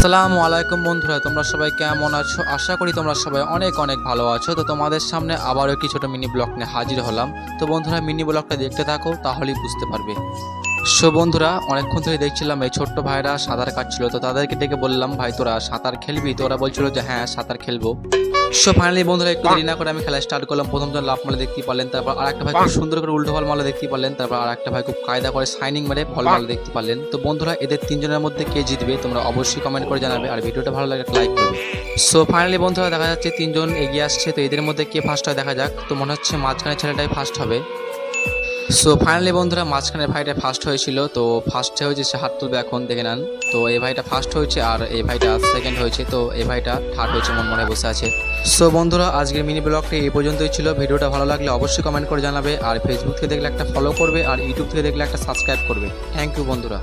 আসসালামু আলাইকুম বন্ধুরা, তোমরা সবাই কেমন আছো? আশা করি তোমরা সবাই অনেক অনেক ভালো আছো। তো তোমাদের সামনে আবারও একটি ছোট মিনি ব্লগ নিয়ে হাজির হলাম। তো বন্ধুরা, মিনি ব্লগটা দেখতে থাকো, তাহলেই বুঝতে পারবে। সো বন্ধুরা, অনেকক্ষণ ধরে দেখছিলাম এই ছোট্ট ভাইরা সাঁতার কাটছিল। তো তাদেরকে ডেকে বললাম, ভাই তোরা সাঁতার খেলবি? তো ওরা বলছিল যে হ্যাঁ সাঁতার খেলবো। সো ফাইনালি বন্ধুরা, একটু দেরি না করে আমি খেলা স্টার্ট করলাম। প্রথম জন লাফ মারলে দেখতে পারলেন, তারপর আরেকটা ভাই খুব সুন্দর করে উল্টো বল মারলে দেখতে পারলেন, তারপর আরেকটা ভাই খুব কায়দা করে শাইনিং মেরে বল মারলে দেখতে পারলেন। তো বন্ধুরা, এদের তিনজনের মধ্যে কে জিতবে তোমরা অবশ্যই কমেন্ট করে জানাবে, আর ভিডিওটা ভালো লাগে লাইক করবে। সো ফাইনালি বন্ধুরা, দেখা যাচ্ছে তিনজন এগিয়ে আসছে। তো এদের মধ্যে কে ফার্স্ট হয় দেখা যাক। তো মনে হচ্ছে মাঝখানে ছেলেটাই ফার্স্ট হবে। সো ফাইনালি বন্ধুরা, মাঝখানের ভাইটা ফার্স্ট হয়েছিল। তো ফার্স্টে হয়েছে, সে হাত তুলবে এখন, দেখে নেন। তো এই ভাইটা ফার্স্ট হয়েছে আর এই ভাইটা সেকেন্ড হয়েছে। তো এই ভাইটা থার্ড হয়েছে, মন মনে বসে আছে। সো বন্ধুরা, আজকের মিনি ব্লগটি এই পর্যন্তই ছিল। ভিডিওটা ভালো লাগলে অবশ্যই কমেন্ট করে জানাবে, আর ফেসবুক থেকে দেখলে একটা ফলো করবে, আর ইউটিউব থেকে দেখলে একটা সাবস্ক্রাইব করবে। থ্যাংক ইউ বন্ধুরা।